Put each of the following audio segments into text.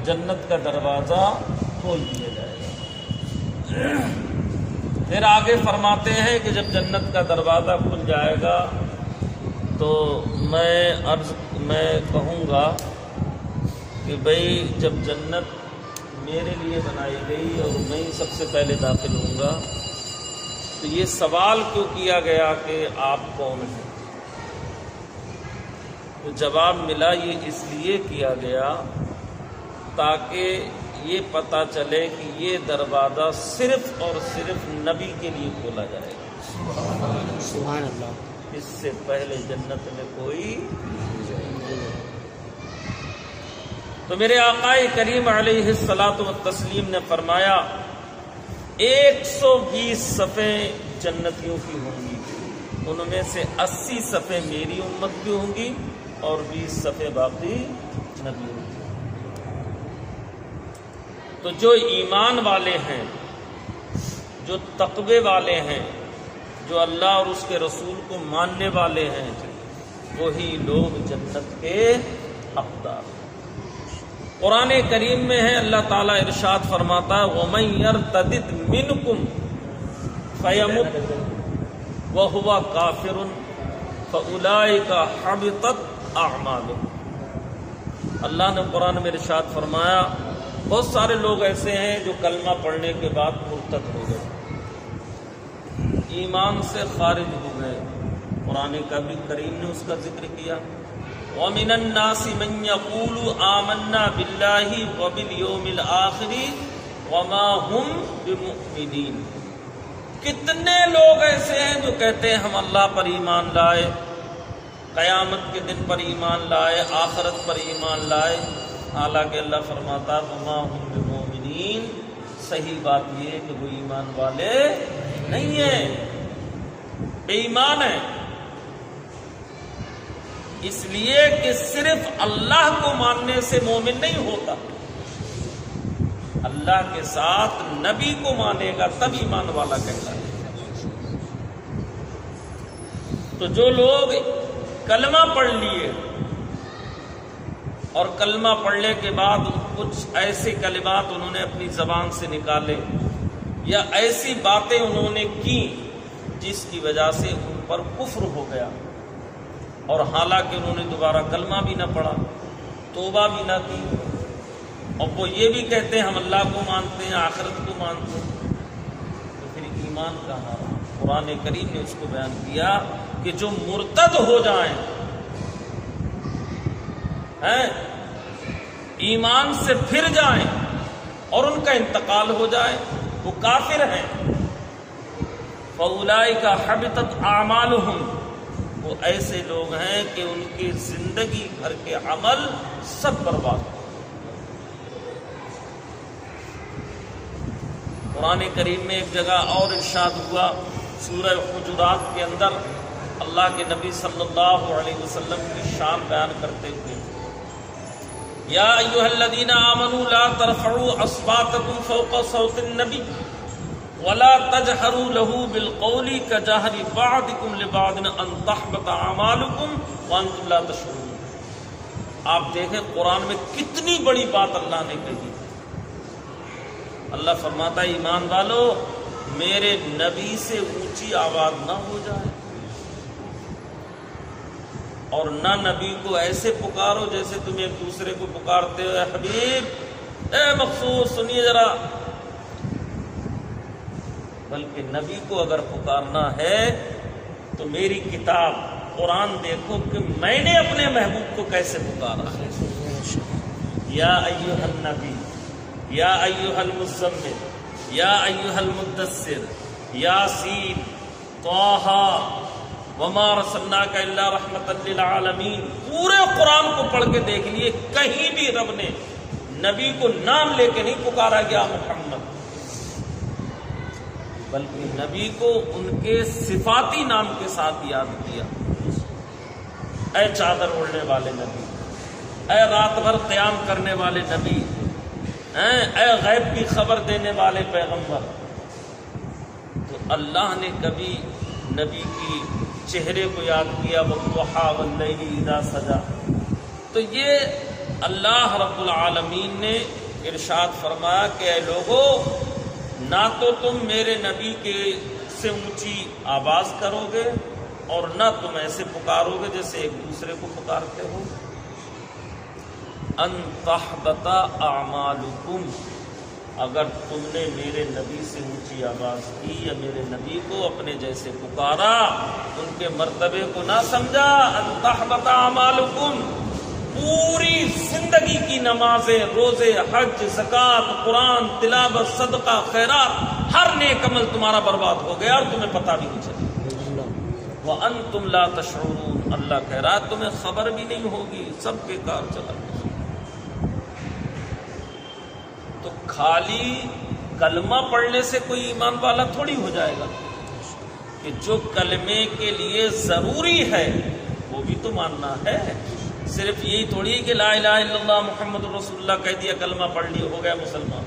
جنت کا دروازہ کھول دیا جائے گا۔ پھر آگے فرماتے ہیں کہ جب جنت کا دروازہ کھل جائے گا تو میں کہوں گا کہ بھئی جب جنت میرے لیے بنائی گئی اور میں ہی سب سے پہلے داخل ہوں گا تو یہ سوال کیوں کیا گیا کہ آپ کون ہیں؟ تو جواب ملا یہ اس لیے کیا گیا تاکہ یہ پتہ چلے کہ یہ دروازہ صرف اور صرف نبی کے لیے کھولا جائے گا۔ سبحان اللہ۔ اس سے پہلے جنت میں کوئی۔ تو میرے آقا کریم علیہ الصلاۃ والتسلیم نے فرمایا 120 صفیں جنتیوں کی ہوں گی، ان میں سے 80 صفیں میری امت کی ہوں گی اور 20 صفیں باقی نبیوں کی۔ تو جو ایمان والے ہیں، جو تقوی والے ہیں، جو اللہ اور اس کے رسول کو ماننے والے ہیں، وہی لوگ جنت کے حقدار ہیں۔ قرآن کریم میں ہے اللہ تعالیٰ ارشاد فرماتا ہے وَمَن يَرْتَدِدْ مِنْكُمْ فَيَمُتْ وَهُوَ كَافِرٌ فَأُولَئِكَ حَبِطَتْ أَعْمَالُهُمْ۔ اللہ نے قرآن میں ارشاد فرمایا بہت سارے لوگ ایسے ہیں جو کلمہ پڑھنے کے بعد مرتد ہو گئے، ایمان سے خارج ہو گئے۔ قرآن کریم نے اس کا ذکر کیا وَمِنَ النَّاسِ مَن يَقُولُ آمَنَّا بِاللَّهِ وَبِالْيَوْمِ الْآخِرِ وَمَا هُمْ بِمُؤْمِنِينَ۔ کتنے لوگ ایسے ہیں جو کہتے ہیں ہم اللہ پر ایمان لائے، قیامت کے دن پر ایمان لائے، آخرت پر ایمان لائے، حالانکہ اللہ فرماتا ہے وَمَا هُمْ بِمُؤْمِنِينَ۔ صحیح بات یہ ہے کہ وہ ایمان والے نہیں ہیں، بے ایمان ہیں، اس لیے کہ صرف اللہ کو ماننے سے مومن نہیں ہوتا، اللہ کے ساتھ نبی کو مانے گا تب ایمان والا کہتا ہے۔ تو جو لوگ کلمہ پڑھ لیے اور کلمہ پڑھنے کے بعد کچھ ایسے کلمات انہوں نے اپنی زبان سے نکالے یا ایسی باتیں انہوں نے کی جس کی وجہ سے ان پر کفر ہو گیا، اور حالانکہ انہوں نے دوبارہ کلمہ بھی نہ پڑھا، توبہ بھی نہ کی، اور وہ یہ بھی کہتے ہیں ہم اللہ کو مانتے ہیں، آخرت کو مانتے ہیں، تو پھر ایمان کہاں رہا؟ قرآن کریم نے اس کو بیان کیا کہ جو مرتد ہو جائیں، ایمان سے پھر جائیں اور ان کا انتقال ہو جائے، وہ کافر ہیں، فَأُولَئِكَ حَبِطَتْ أَعْمَالُهُمْ۔ وہ ایسے لوگ ہیں کہ ان کی زندگی بھر کے عمل سب برباد ہو۔ قرآن کریم میں ایک جگہ اور ارشاد ہوا سورہ حجرات کے اندر، اللہ کے نبی صلی اللہ علیہ وسلم کی شان بیان کرتے ہوئے یا ایھا الذین آمنوا لا ترفعوا اصواتکم فوق صوت النبی ولا تجهروا له بالقول كجهر بعضكم لبعض ان تحبط اعمالكم وانتم لا تشعرون۔ آپ دیکھیں قرآن میں کتنی بڑی بات اللہ نے کہی۔ اللہ فرماتا ہے ایمان والو میرے نبی سے اونچی آواز نہ ہو جائے، اور نہ نبی کو ایسے پکارو جیسے تم ایک دوسرے کو پکارتے ہو، اے حبیب، اے مخصوص، سنیے ذرا، بلکہ نبی کو اگر پکارنا ہے تو میری کتاب قرآن دیکھو کہ میں نے اپنے محبوب کو کیسے پکارا ہے۔ یا ایھا النبی، یا ایھا المزمل، یا ایھا المدثر، یاسین، طٰہٰ، وما ارسلناک الا رحمۃ للعالمین۔ پورے قرآن کو پڑھ کے دیکھ لیے کہیں بھی رب نے نبی کو نام لے کے نہیں پکارا گیا محمد، بلکہ نبی کو ان کے صفاتی نام کے ساتھ یاد کیا۔ اے چادر اوڑھنے والے نبی، اے رات بھر قیام کرنے والے نبی، اے غیب کی خبر دینے والے پیغمبر۔ تو اللہ نے کبھی نبی کی چہرے کو یاد کیا، وَالضُّحَىٰ وَاللَّيْلِ إِذَا سَجَىٰ۔ تو یہ اللہ رب العالمین نے ارشاد فرمایا کہ اے لوگو، نہ تو تم میرے نبی کے سے اونچی آواز کرو گے اور نہ تم ایسے پکارو گے جیسے ایک دوسرے کو پکارتے ہو، ان تحبط اعمالکم، اگر تم نے میرے نبی سے اونچی آواز کی یا میرے نبی کو اپنے جیسے پکارا، ان کے مرتبے کو نہ سمجھا، ان تحبط اعمالکم، پوری زندگی کی نمازیں، روزے، حج، زکوٰۃ، قرآن، تلاوت، صدقہ، خیرات، ہر نیک عمل تمہارا برباد ہو گیا اور تمہیں پتہ بھی نہیں چلا۔ وَأَنْتُمْ لَا تَشْعُرُونَ، اللہ کہہ رہا ہے تمہیں خبر بھی نہیں ہوگی، سب بیکار چلا گیا۔ تو خالی کلمہ پڑھنے سے کوئی ایمان والا تھوڑی ہو جائے گا، کہ جو کلمے کے لیے ضروری ہے وہ بھی تو ماننا ہے۔ صرف یہی تھوڑی ہے کہ لا الہ الا اللہ محمد رسول اللہ کہہ دیا، کلمہ پڑھ لیا، ہو گیا مسلمان۔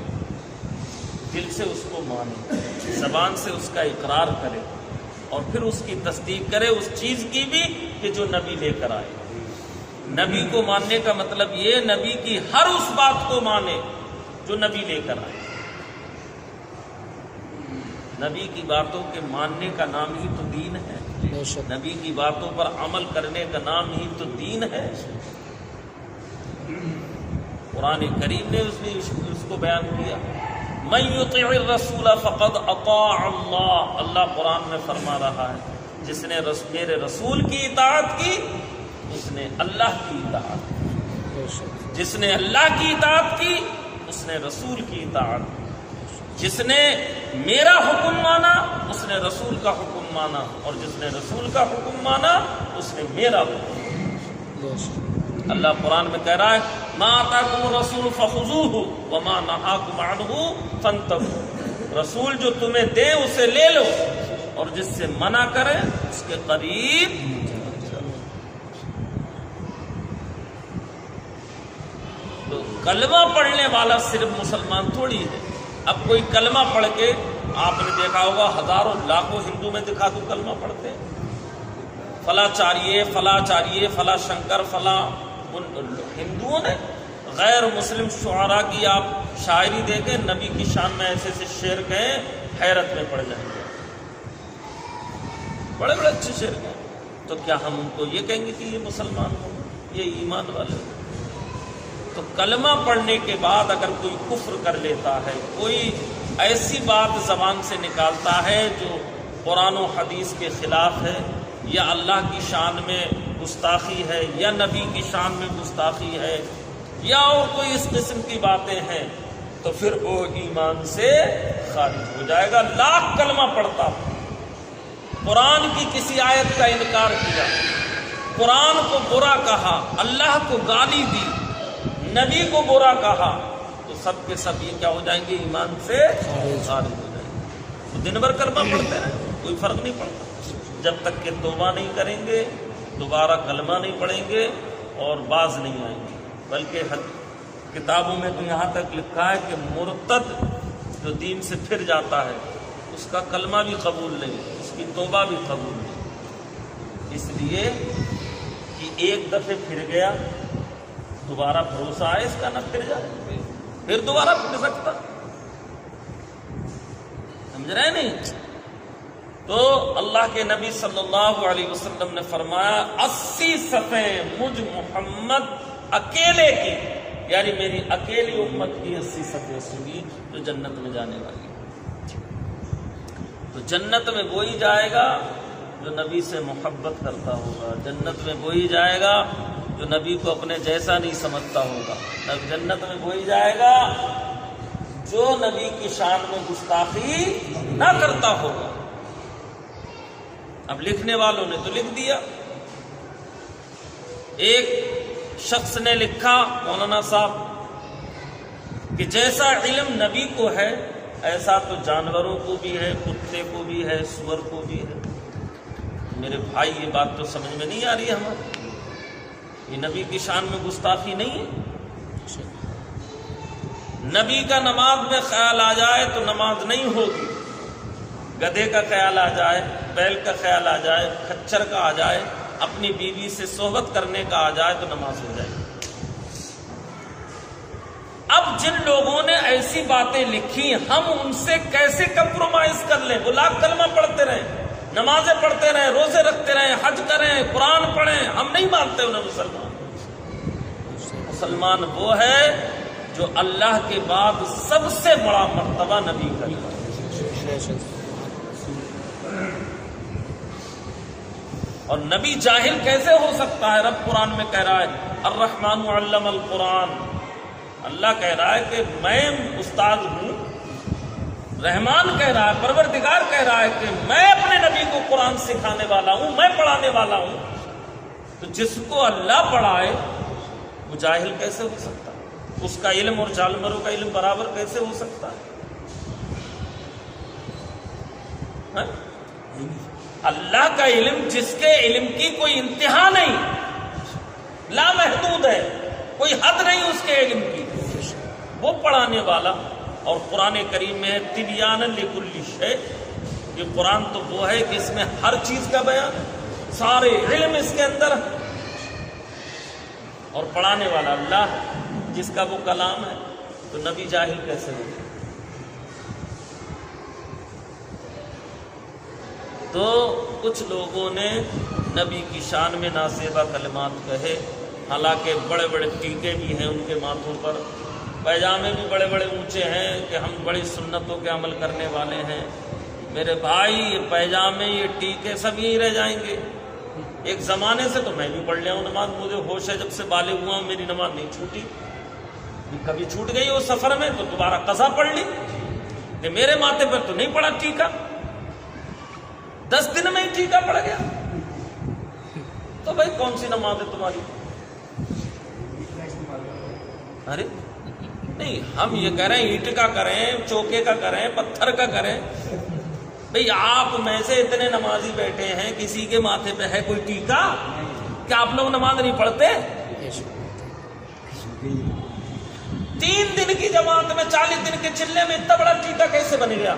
دل سے اس کو مانے، زبان سے اس کا اقرار کرے، اور پھر اس کی تصدیق کرے اس چیز کی بھی کہ جو نبی لے کر آئے۔ نبی کو ماننے کا مطلب یہ نبی کی ہر اس بات کو مانے جو نبی لے کر آئے۔ نبی کی باتوں کے ماننے کا نام ہی تو دین ہے، نبی کی باتوں پر عمل کرنے کا نام ہی تو دین ہے۔ قرآن کریم نے اس کو بیان کیا، من یطع الرسول فقد اطاع اللہ، اللہ قرآن میں فرما رہا ہے جس نے میرے رسول کی اطاعت کی اس نے اللہ کی اطاعت کی، جس نے اللہ کی اطاعت کی اس نے رسول کی اطاعت کی، جس نے میرا حکم مانا اس نے رسول کا حکم مانا، اور جس نے رسول کا حکم مانا اس نے میرا حکم۔ اللہ قرآن میں کہہ رہا ہے ما آتاکم الرسول فخذوہ وما نہاکم عنہ فانتہوا، رسول جو تمہیں دے اسے لے لو اور جس سے منع کرے اس کے قریب چلو۔ تو کلمہ پڑھنے والا صرف مسلمان تھوڑی ہے۔ اب کوئی کلمہ پڑھ کے، آپ نے دیکھا ہوگا ہزاروں لاکھوں ہندو میں دکھا دوں کلمہ پڑھتے ہیں، فلاں چاریے، فلاں چاریے، فلاں شنکر، فلاں، ان ہندوؤں نے غیر مسلم شعراء کی آپ شاعری دیکھیں، نبی کی شان میں ایسے ایسے شعر کہیں، حیرت میں پڑ جائیں گے، بڑے بڑے اچھے شعر کہیں۔ تو کیا ہم ان کو یہ کہیں گے کہ یہ مسلمان ہو، یہ ایمان والے ہو؟ تو کلمہ پڑھنے کے بعد اگر کوئی کفر کر لیتا ہے، کوئی ایسی بات زبان سے نکالتا ہے جو قرآن و حدیث کے خلاف ہے، یا اللہ کی شان میں گستاخی ہے، یا نبی کی شان میں گستاخی ہے، یا اور کوئی اس قسم کی باتیں ہیں، تو پھر وہ ایمان سے خارج ہو جائے گا۔ لاکھ کلمہ پڑھتا، قرآن کی کسی آیت کا انکار کیا، قرآن کو برا کہا، اللہ کو گالی دی، نبی کو برا کہا، تو سب کے سب یہ کیا ہو جائیں گے؟ ایمان سے خارج ہو جائیں گے۔ تو دن بھر کلمہ پڑھتے ہیں، کوئی فرق نہیں پڑتا جب تک کہ توبہ نہیں کریں گے، دوبارہ کلمہ نہیں پڑھیں گے اور باز نہیں آئیں گے۔ بلکہ کتابوں میں تو یہاں تک لکھا ہے کہ مرتد جو دین سے پھر جاتا ہے اس کا کلمہ بھی قبول نہیں، اس کی توبہ بھی قبول نہیں، اس لیے کہ ایک دفعہ پھر گیا، دوبارہ بھروسہ ہے اس کا نہ پھر جائے، پھر دوبارہ پھر سکتا، سمجھ رہے نہیں؟ تو اللہ کے نبی صلی اللہ علیہ وسلم نے فرمایا 80 صفیں مجھ محمد اکیلے کی، یعنی میری اکیلی امت کی 80 صفیں سنی جو جنت میں جانے والی۔ تو جنت میں وہی جائے گا جو نبی سے محبت کرتا ہوگا، جنت میں وہی جائے گا جو نبی کو اپنے جیسا نہیں سمجھتا ہوگا، جنت میں وہی جائے گا جو نبی کی شان میں گستاخی نہ کرتا ہوگا۔ اب لکھنے والوں نے تو لکھ دیا، ایک شخص نے لکھا، مولانا صاحب، کہ جیسا علم نبی کو ہے ایسا تو جانوروں کو بھی ہے، کتے کو بھی ہے، سور کو بھی ہے۔ میرے بھائی یہ بات تو سمجھ میں نہیں آ رہی ہے ہمارے، یہ نبی کی شان میں گستاخی نہیں ہے؟ نبی کا نماز میں خیال آ جائے تو نماز نہیں ہوگی، گدھے کا خیال آ جائے، بیل کا خیال آ جائے، کھچر کا آ جائے، اپنی بیوی سے صحبت کرنے کا آ جائے تو نماز ہو جائے گی۔ جن لوگوں نے ایسی باتیں لکھی ہم ان سے کیسے کمپرومائز کر لیں؟ وہ لاکھ کلمہ پڑھتے رہیں، نمازیں پڑھتے رہیں، روزے رکھتے رہیں، حج کریں، قرآن پڑھیں، ہم نہیں مانتے انہیں مسلمان۔ مسلمان وہ ہے جو اللہ کے بعد سب سے بڑا مرتبہ نبی کا ہے، اور نبی جاہل کیسے ہو سکتا ہے؟ رب قرآن میں کہہ رہا ہے الرحمن علم القرآن، اللہ کہہ رہا ہے کہ میں استاد ہوں، رحمان کہہ رہا ہے، پروردگار کہہ رہا ہے کہ میں اپنے نبی کو قرآن سکھانے والا ہوں، میں پڑھانے والا ہوں۔ تو جس کو اللہ پڑھائے وہ جاہل کیسے ہو سکتا ہے؟ اس کا علم اور جانوروں کا علم برابر کیسے ہو سکتا ہے؟ اللہ کا علم جس کے علم کی کوئی انتہا نہیں، لامحدود ہے، کوئی حد نہیں اس کے علم کی، وہ پڑھانے والا۔ اور قرآن کریم میں تبیانا لکل شیء، یہ قرآن تو وہ ہے کہ اس میں ہر چیز کا بیان، سارے علم اس کے اندر، اور پڑھانے والا اللہ جس کا وہ کلام ہے، تو نبی جاہل کیسے ہو؟ تو کچھ لوگوں نے نبی کی شان میں نازیبہ کلمات کہے، حالانکہ بڑے بڑے ٹیکے بھی ہیں ان کے ماتھوں پر، پیجامے بھی بڑے بڑے اونچے ہیں کہ ہم بڑی سنتوں کے عمل کرنے والے ہیں۔ میرے بھائی یہ پیجامے، یہ ٹیکے سب یہیں رہ جائیں گے۔ ایک زمانے سے تو میں بھی پڑھ لیا ہوں نماز، مجھے ہوش ہے جب سے بالغ ہوا ہوں میری نماز نہیں چھوٹی، کبھی چھوٹ گئی اس سفر میں تو دوبارہ قضا پڑھ لی، کہ میرے ماتھے پر تو نہیں پڑا ٹیکا، 10 دن میں ہی ٹیکا پڑ گیا۔ تو بھائی کون سی نماز ہے تمہاری؟ ارے نہیں، ہم یہ کہہ رہے ہیں اینٹ کا کریں، چوکے کا کریں، پتھر کا کریں۔ بھئی آپ میں سے اتنے نمازی بیٹھے ہیں، کسی کے ماتھے پہ ہے کوئی ٹیکا؟ کیا آپ لوگ نماز نہیں پڑھتے؟ 3 دن کی جماعت میں 40 دن کے چلے میں اتنا بڑا ٹیکا کیسے بن گیا؟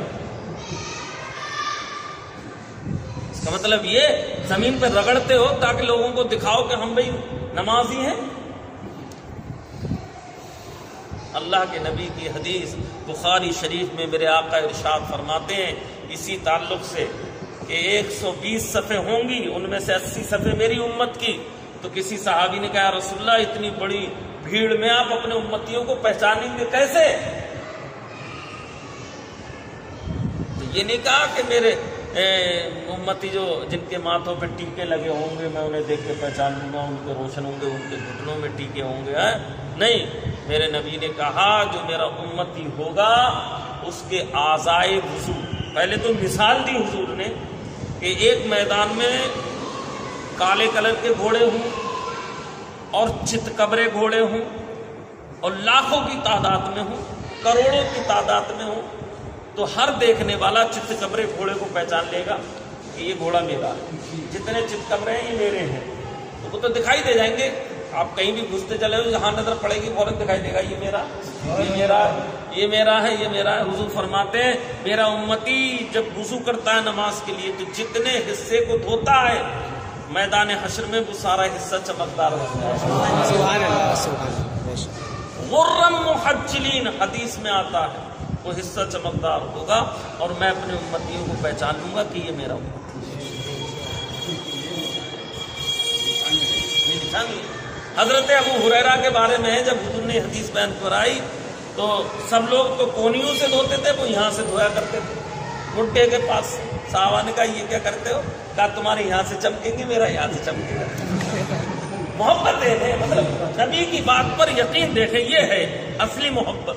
اس کا مطلب یہ زمین پہ رگڑتے ہو تاکہ لوگوں کو دکھاؤ کہ ہم بھئی نمازی ہیں؟ اللہ کے نبی کی حدیث بخاری شریف میں میرے آقا ارشاد فرماتے ہیں اسی تعلق سے کہ 120 صفحے ہوں گی، ان میں سے 80 صفحے میری امت کی۔ تو کسی صحابی نے کہا رسول اللہ اتنی بڑی بھیڑ میں آپ اپنے امتیوں کو پہچانیں گے کیسے؟ تو یہ نہیں کہا کہ میرے امتی جو جن کے ماتھوں پہ ٹیکے لگے ہوں گے میں انہیں دیکھ کے پہچان لوں گا، ان کے روشن ہوں گے، ان کے گھٹنوں میں ٹیکے ہوں گے، نہیں، میرے نبی نے کہا جو میرا امتی ہوگا اس کے اعضائے وضو، پہلے تو مثال دی حضور نے کہ ایک میدان میں کالے کلر کے گھوڑے ہوں اور چت قبرے گھوڑے ہوں اور لاکھوں کی تعداد میں ہوں، کروڑوں کی تعداد میں ہوں، تو ہر دیکھنے والا چت قبرے گھوڑے کو پہچان لے گا کہ یہ گھوڑا میرا ہے، جتنے چت قبرے ہیں یہ میرے ہیں، تو وہ تو دکھائی دے جائیں گے۔ آپ کہیں بھی گھستے چلے ہو، جہاں نظر پڑے گی فوراً دکھائی دے گا یہ میرا، یہ میرا، یہ میرا ہے، یہ میرا ہے۔ حضور فرماتے ہیں میرا امتی جب وضو کرتا ہے نماز کے لیے تو جتنے حصے کو دھوتا ہے میدان حشر میں وہ سارا حصہ چمکدار ہوتا ہے۔ سبحان اللہ، سبحان اللہ۔ غرم محجلین حدیث میں آتا ہے وہ حصہ چمکدار ہوگا اور میں اپنے امتیوں کو پہچان لوں گا کہ یہ میرا امتی ہے۔ حضرت ابو ہریرہ کے بارے میں ہے، جب حضور نے حدیث بیان کرائی تو سب لوگ تو کونیوں سے دھوتے تھے، وہ یہاں سے دھویا کرتے تھے گھٹنے کے پاس۔ صحابہ نے کہا یہ کیا کرتے ہو؟ کہا تمہارے یہاں سے چمکیں گے، میرا یہاں سے چمکے گا۔ محبت ہے، مطلب نبی کی بات پر یقین دیکھیں، یہ ہے اصلی محبت۔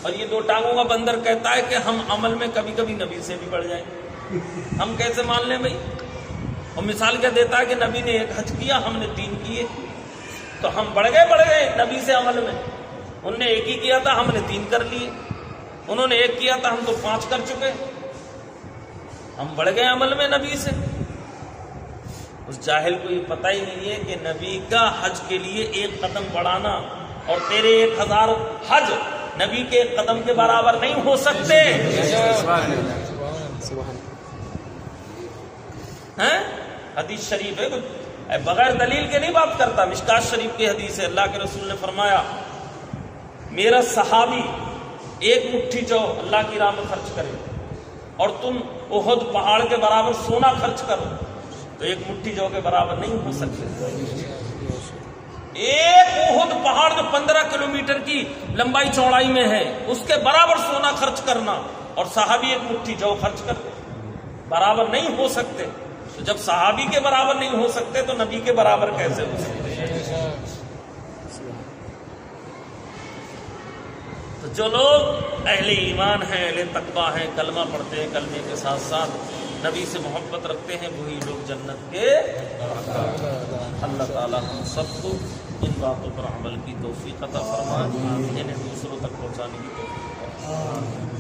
اور یہ 2 ٹانگوں کا بندر کہتا ہے کہ ہم عمل میں کبھی کبھی نبی سے بھی بڑھ جائیں، ہم کیسے مان لیں بھائی؟ اور مثال کیا دیتا ہے کہ نبی نے 1 حج کیا، ہم نے 3 کیے، تو ہم بڑھ گئے نبی سے عمل میں۔ انہوں نے 1 ہی کیا تھا، ہم نے 3 کر لیے، انہوں نے 1 کیا تھا، ہم تو 5 کر چکے، ہم بڑھ گئے عمل میں نبی سے۔ اس جاہل کو یہ پتہ ہی نہیں ہے کہ نبی کا حج کے لیے 1 قدم بڑھانا اور تیرے 1000 حج نبی کے 1 قدم کے برابر نہیں ہو سکتے ہیں۔ حدیث شریف ہے، بغیر دلیل کے نہیں بات کرتا، مشکات شریف کی حدیث ہے، اللہ کے رسول نے فرمایا میرا صحابی ایک مٹھی جو اللہ کی راہ میں خرچ کرے اور تم احد پہاڑ کے برابر سونا خرچ کرو تو ایک مٹھی جو کے برابر نہیں ہو سکتے. ایک احد پہاڑ جو 15 کلومیٹر کی لمبائی چوڑائی میں ہے اس کے برابر سونا خرچ کرنا اور صحابی ایک مٹھی جو خرچ کرتے برابر نہیں ہو سکتے. تو جب صحابی کے برابر نہیں ہو سکتے تو نبی کے برابر کیسے ہو سکتے؟ تو جو لوگ اہل ایمان ہیں، اہل تقویٰ ہیں، کلمہ پڑھتے ہیں، کلمے کے ساتھ ساتھ نبی سے محبت رکھتے ہیں، وہی لوگ جنت کے. اللہ تعالیٰ ہم سب کو ان باتوں پر عمل کی توفیق عطا فرمائے، انہیں دوسروں تک پہنچانے کی توفیق عطا فرمائے.